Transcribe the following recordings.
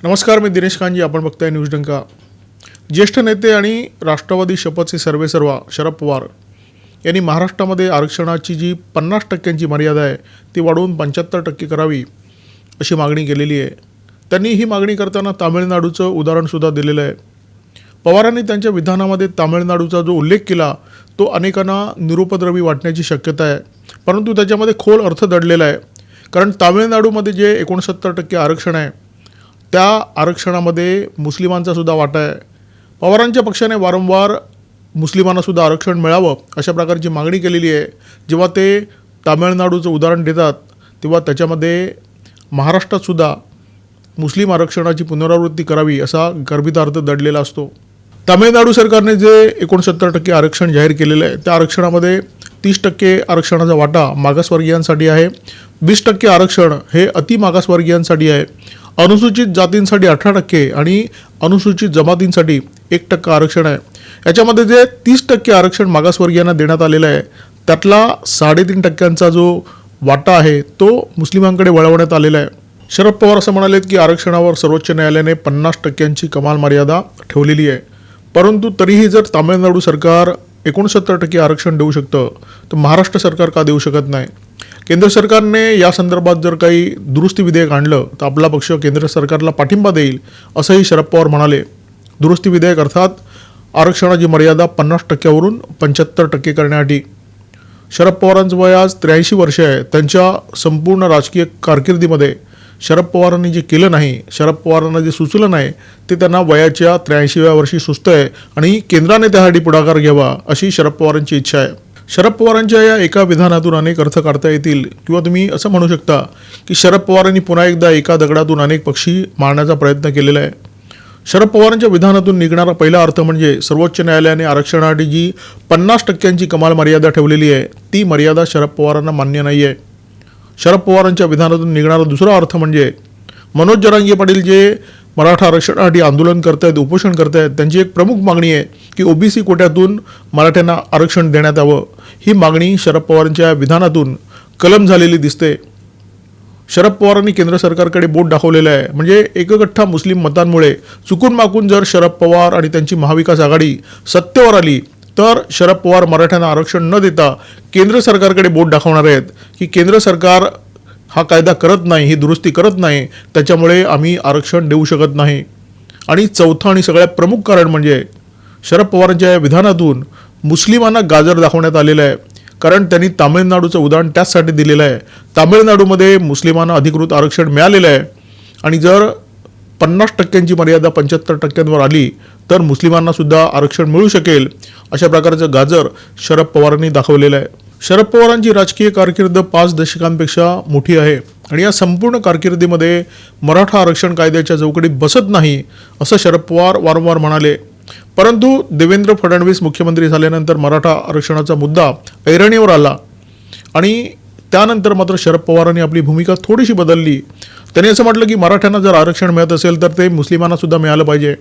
नमस्कार, मी दिनेश कांजी. आपण बघताय न्यूज डंका. ज्येष्ठ नेते आणि राष्ट्रवादी शपथचे सर्वेसर्वा शरद पवार यांनी महाराष्ट्रामध्ये आरक्षणाची जी 50% मर्यादा आहे ती वाढवून 75% करावी अशी मागणी केलेली आहे. त्यांनी ही मागणी करताना तामिळनाडूचं उदाहरणसुद्धा दिलेलं आहे. पवारांनी त्यांच्या विधानामध्ये तामिळनाडूचा जो उल्लेख केला तो अनेकांना निरुपद्रवी वाटण्याची शक्यता आहे, परंतु त्याच्यामध्ये खोल अर्थ दडलेला आहे. कारण तामिळनाडूमध्ये जे 69% आरक्षण आहे त्या आरक्षणामध्ये मुस्लिमांचा सुद्धा वाटा आहे. पवारांच्या पक्षाने वारंवार मुस्लिमांनासुद्धा आरक्षण मिळावं अशा प्रकारची मागणी केलेली आहे. जेव्हा ते तामिळनाडूचं उदाहरण देतात तेव्हा त्याच्यामध्ये महाराष्ट्रातसुद्धा मुस्लिम आरक्षणाची पुनरावृत्ती करावी असा गर्भित अर्थ दडलेला असतो. तामिळनाडू सरकारने जे 69% आरक्षण जाहीर केलेलं आहे त्या आरक्षणामध्ये 30% आरक्षणाचा वाटा मागासवर्गीयांसाठी आहे, 20% आरक्षण हे अतिमागासवर्गीयांसाठी आहे, अनुसूचित जातींसाठी 18% आणि अनुसूचित जमातींसाठी 1% आरक्षण आहे. याच्यामध्ये जे 30% आरक्षण मागासवर्गीयांना देण्यात आलेलं आहे त्यातला 3.5% जो वाटा आहे तो मुस्लिमांकडे वळवण्यात आलेला आहे. शरद पवार असं म्हणालेत की आरक्षणावर सर्वोच्च न्यायालयाने 50% कमाल मर्यादा ठेवलेली आहे, परंतु तरीही जर तामिळनाडू सरकार 69% आरक्षण देऊ शकतं तर महाराष्ट्र सरकार का देऊ शकत नाही. केंद्र सरकारने या संदर्भात जर काही दुरुस्ती विधेयक आणलं तर आपला पक्ष केंद्र सरकारला पाठिंबा देईल असंही शरद पवार म्हणाले. दुरुस्ती विधेयक अर्थात आरक्षणाची मर्यादा 50%वरून 75% करण्यासाठी. शरद पवारांचं वय आज 83 वर्ष आहे. त्यांच्या संपूर्ण राजकीय कारकिर्दीमध्ये शरद पवारांनी जे केलं नाही, शरद पवारांना जे सुचलं नाही ते त्यांना वयाच्या 83व्या वर्षी सुचतं आहे आणि केंद्राने त्यासाठी पुढाकार घ्यावा अशी शरद पवारांची इच्छा आहे. शरद पवारांच्या या एका विधानातून अनेक अर्थ काढता येतील किंवा तुम्ही असं म्हणू शकता की शरद पवारांनी पुन्हा एकदा एका दगडातून अनेक पक्षी मारण्याचा प्रयत्न केलेला आहे. शरद पवारांच्या विधानातून निघणारा पहिला अर्थ म्हणजे सर्वोच्च न्यायालयाने आरक्षणासाठी जी 50% कमाल मर्यादा ठेवलेली आहे ती मर्यादा शरद पवारांना मान्य नाही आहे. शरद पवारांच्या विधानातून निघणारा दुसरा अर्थ म्हणजे मनोज जरांगे पाटील जे मराठा आरक्षणासाठी आंदोलन करत आहेत, उपोषण करत आहेत, त्यांची एक प्रमुख मागणी आहे की ओबीसी कोट्यातून मराठ्यांना आरक्षण देण्यात यावं. ही मागणी शरद पवारांच्या विधानातून कलम झालेली दिसते. शरद पवारांनी केंद्र सरकारकडे बोट दाखवलेलं आहे. म्हणजे एकगठ्ठा मुस्लिम मतांमुळे चुकून माकून जर शरद पवार आणि त्यांची महाविकास आघाडी सत्तेवर आली तर शरद पवार मराठ्यांना आरक्षण न देता केंद्र सरकारकडे बोट दाखवणार आहेत की केंद्र सरकार हा कायदा करत नाही, ही दुरुस्ती करत नाही, त्याच्यामुळे आम्ही आरक्षण देऊ शकत नाही. आणि चौथं आणि सगळ्यात प्रमुख कारण म्हणजे शरद पवारांच्या या विधानातून मुस्लिमांना गाजर दाखवण्यात आलेलं आहे. कारण त्यांनी तामिळनाडूचं उदाहरण त्याचसाठी दिलेलं आहे. तामिळनाडूमध्ये मुस्लिमांना अधिकृत आरक्षण मिळालेलं आहे आणि जर 50% मर्यादा 75%वर आली तर मुस्लिमांनासुद्धा आरक्षण मिळू शकेल अशा प्रकारचं गाजर शरद पवारांनी दाखवलेलं आहे. शरद पवारांची राजकीय कारकीर्द 5 दशकांपेक्षा मोठी आहे आणि या संपूर्ण कारकिर्दीमध्ये मराठा आरक्षण कायद्याच्या चौकटीत बसत नाही असं शरद पवार वारंवार म्हणाले. परंतु देवेंद्र फडणवीस मुख्यमंत्री झाल्यानंतर मराठा आरक्षणाचा मुद्दा ऐरणीवर आला आणि त्यानंतर मात्र शरद पवारांनी आपली भूमिका थोडीशी बदलली. त्यांनी असं म्हटलं की मराठ्यांना जर आरक्षण मिळत असेल तर ते मुस्लिमांनासुद्धा मिळालं पाहिजे.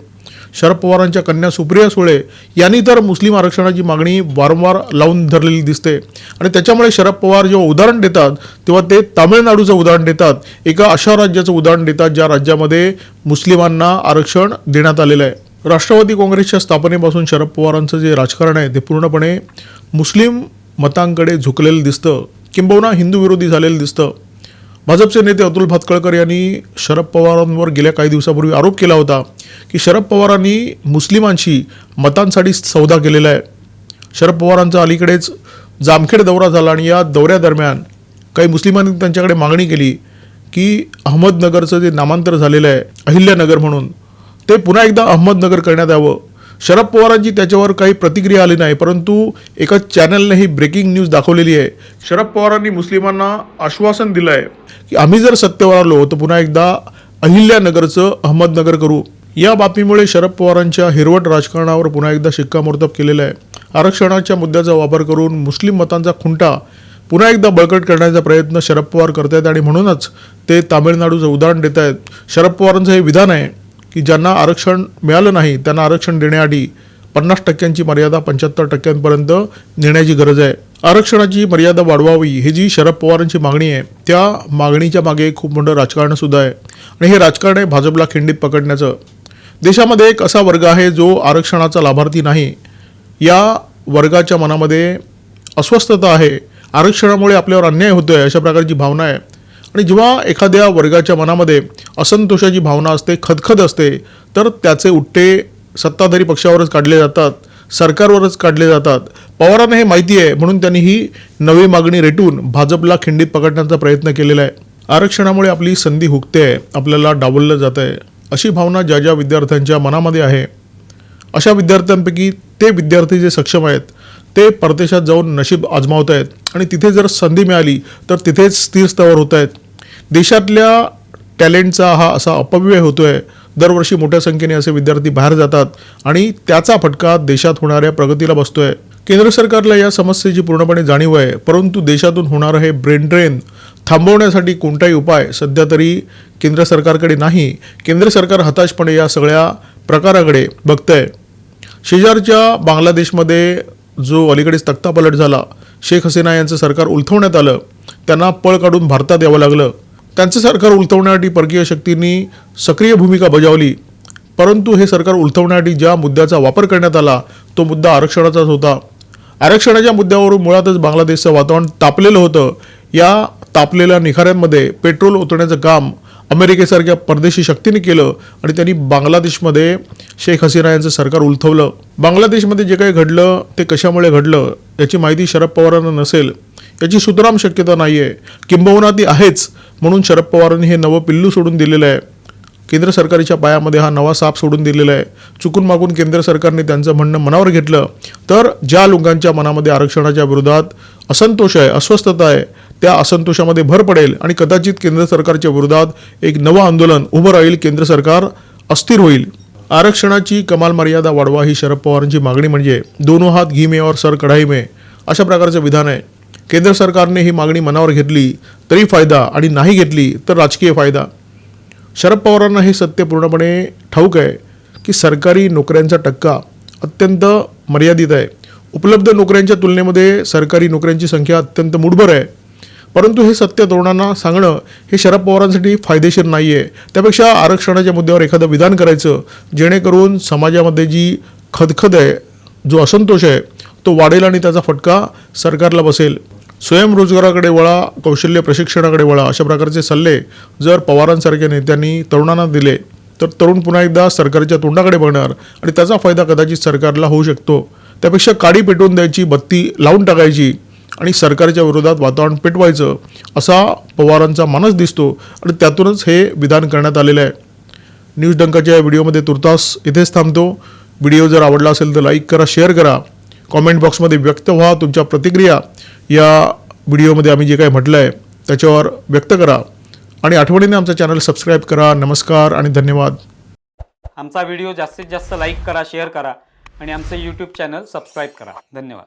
शरद पवारांच्या कन्या सुप्रिया सुळे यांनी तर मुस्लिम आरक्षणाची मागणी वारंवार लावून धरलेली दिसते आणि त्याच्यामुळे शरद पवार जेव्हा उदाहरण देतात तेव्हा ते तामिळनाडूचं उदाहरण देतात, एका अशा राज्याचं उदाहरण देतात ज्या राज्यामध्ये मुस्लिमांना आरक्षण देण्यात आलेलं आहे. राष्ट्रवादी काँग्रेसच्या स्थापनेपासून शरद पवारांचं जे राजकारण आहे ते पूर्णपणे मुस्लिम मतांकडे झुकलेलं दिसतं, किंबहुना हिंदू विरोधी झालेलं दिसतं. भाजपचे नेते अतुल भातखळकर यांनी शरद पवारांवर गेल्या काही दिवसापूर्वी आरोप केला होता की शरद पवारांनी मुस्लिमांशी मतांसाठी सौदा केलेला आहे. शरद पवारांचा अलीकडेच जामखेड दौरा झाला आणि या दौऱ्यादरम्यान काही मुस्लिमांनी त्यांच्याकडे मागणी केली की अहमदनगरचं जे नामांतर झालेलं आहे अहिल्यानगर म्हणून ते पुन्हा एकदा अहमदनगर करण्यात यावं. शरद पवारांची त्याच्यावर काही प्रतिक्रिया आली नाही, परंतु एका चॅनलने ही ब्रेकिंग न्यूज दाखवलेली आहे. शरद पवारांनी मुस्लिमांना आश्वासन दिलं आहे की आम्ही जर सत्तेवर आलो तर पुन्हा एकदा अहिल्यानगरचं अहमदनगर करू. या बातमीमुळे शरद पवारांच्या हिरवट राजकारणावर पुन्हा एकदा शिक्कामोर्तब केलेलं आहे. आरक्षणाच्या मुद्द्याचा वापर करून मुस्लिम मतांचा खुंटा पुन्हा एकदा बळकट करण्याचा प्रयत्न शरद पवार करत आहेत आणि म्हणूनच ते तामिळनाडूचं उदाहरण देत आहेत. शरद पवारांचं हे विधान आहे की ज्यांना आरक्षण मिळालं नाही त्यांना आरक्षण देण्यासाठी 50% मर्यादा 75% नेण्याची गरज आहे. आरक्षणाची मर्यादा वाढवावी ही जी शरद पवारांची मागणी आहे, त्या मागणीच्या मागे खूप मोठं राजकारण सुद्धा आहे आणि हे राजकारण आहे भाजपला खिंडीत पकडण्याचं. देशामध्ये एक असा वर्ग आहे जो आरक्षणाचा लाभार्थी नाही. या वर्गाच्या मनामध्ये अस्वस्थता आहे. आरक्षणामुळे आपल्यावर अन्याय होतो आहे अशा प्रकारची भावना आहे. आणि जेव्हा एखाद्या वर्गाच्या मनामध्ये असंतोषाची भावना असते, खदखद असते, तर त्याचे उट्टे सत्ताधारी पक्षावरच काढले जातात, सरकारवरच काढले जातात. पवारांना हे माहिती आहे म्हणून त्यांनी ही नवी मागणी रेटून भाजपला खिंडीत पकडण्याचा प्रयत्न केलेला आहे. आरक्षणामुळे आपली संधी हुकते आहे, आपल्याला डावललं जात आहे, अशी भावना ज्या ज्या विद्यार्थ्यांच्या मनामध्ये आहे, अशा विद्यार्थ्यांपैकी ते विद्यार्थी जे सक्षम आहेत ते परदेशात जाऊन नशीब आजमावत आहेत आणि तिथे जर संधी मिळाली तर तिथेच स्थिर स्थावर होत आहेत. देशातल्या टॅलेंटचा हा असा अपव्यय होतो आहे. दरवर्षी मोठ्या संख्येने असे विद्यार्थी बाहेर जातात आणि त्याचा फटका देशात होणाऱ्या प्रगतीला बसतो आहे. केंद्र सरकारला या समस्येची पूर्णपणे जाणीव आहे, परंतु देशातून होणारं हे ब्रेन ड्रेन थांबवण्यासाठी कोणताही उपाय सध्या तरी केंद्र सरकारकडे नाही. केंद्र सरकार हताशपणे या सगळ्या प्रकाराकडे बघतंय. शेजारच्या बांगलादेशमध्ये जो अलीकडेच तख्तापलट झाला, शेख हसीना यांचं सरकार उलथवण्यात आलं, त्यांना पळ काढून भारतात यावं लागलं. त्यांचं सरकार उलथवण्यासाठी परकीय शक्तींनी सक्रिय भूमिका बजावली, परंतु हे सरकार उलथवण्यासाठी ज्या मुद्द्याचा वापर करण्यात आला तो मुद्दा आरक्षणाचाच होता. आरक्षणाच्या मुद्द्यावरून मुळातच बांगलादेशचं वातावरण तापलेलं होतं. या तापलेल्या निखाऱ्यांमध्ये पेट्रोल ओतण्याचं काम अमेरिकेसारख्या परदेशी शक्तीने केलं आणि त्यांनी बांगलादेशमध्ये शेख हसीना यांचं सरकार उलथवलं. बांगलादेशमध्ये जे काही घडलं ते कशामुळे घडलं याची माहिती शरद पवारांना नसेल याची सुतराम शक्यता नाही आहे. किंबहुना ती आहेच म्हणून शरद पवारांनी हे नवं पिल्लू सोडून दिलेलं आहे. केंद्र सरकारच्या पायामध्ये हा नवा साप सोडून दिलेला आहे. चुकून मागून केंद्र सरकारने त्यांचं म्हणणं मनावर घेतलं तर ज्या लोकांच्या मनामध्ये आरक्षणाच्या विरोधात असंतोष आहे, अस्वस्थता आहे, त्या असंतोषामध्ये भर पडेल आणि कदाचित केंद्र सरकारच्या विरोधात एक नवं आंदोलन उभं राहील. केंद्र सरकार अस्थिर होईल. आरक्षणाची कमाल मर्यादा वाढवा ही शरद पवारांची मागणी म्हणजे दोनों हात घी में और सर कढाई में अशा प्रकारचं विधान आहे. केंद्र सरकारने ही मागणी मनावर घेतली तरी फायदा आणि नाही घेतली तर राजकीय फायदा. शरद पवारांना हे सत्य पूर्णपणे ठाऊक आहे की सरकारी नोकऱ्यांचा टक्का अत्यंत मर्यादित आहे. उपलब्ध नोकऱ्यांच्या तुलनेमध्ये सरकारी नोकऱ्यांची संख्या अत्यंत मुठभर आहे. परंतु हे सत्य तरुणांना सांगणं हे शरद पवारांसाठी फायदेशीर नाही आहे. त्यापेक्षा आरक्षणाच्या मुद्द्यावर एखादं विधान करायचं जेणेकरून समाजामध्ये जी खदखद आहे, जो असंतोष आहे तो वाढेल आणि त्याचा फटका सरकारला बसेल. स्वयंरोजगाराकडे वळा, कौशल्य प्रशिक्षणाकडे वळा अशा प्रकारचे सल्ले जर पवारांसारख्या नेत्यांनी तरुणांना दिले तर तरुण पुन्हा एकदा सरकारच्या तोंडाकडे बघणार आणि त्याचा फायदा कदाचित सरकारला होऊ शकतो. त्यापेक्षा काडी पेटवून द्यायची, बत्ती लावून टाकायची आणि सरकारच्या विरोधात वातावरण पेटवायचं असा पवारांचा मानस दिसतो आणि त्यातूनच हे विधान करण्यात आलेलं आहे. न्यूज डंकाच्या या व्हिडिओमध्ये तुर्तास इथेच थांबतो. व्हिडिओ जर आवडला असेल तर लाईक करा, शेअर करा, कॉमेंट बॉक्समध्ये व्यक्त व्हा. तुमच्या प्रतिक्रिया या व्हिडिओमध्ये आम्ही जे काही म्हटलं आहे त्याच्यावर व्यक्त करा आणि आठवणीने आमचा चॅनल सबस्क्राईब करा. नमस्कार आणि धन्यवाद. आमचा व्हिडिओ जास्तीत जास्त लाईक करा, शेअर करा आणि आमचं यूट्यूब चॅनल सबस्क्राईब करा. धन्यवाद.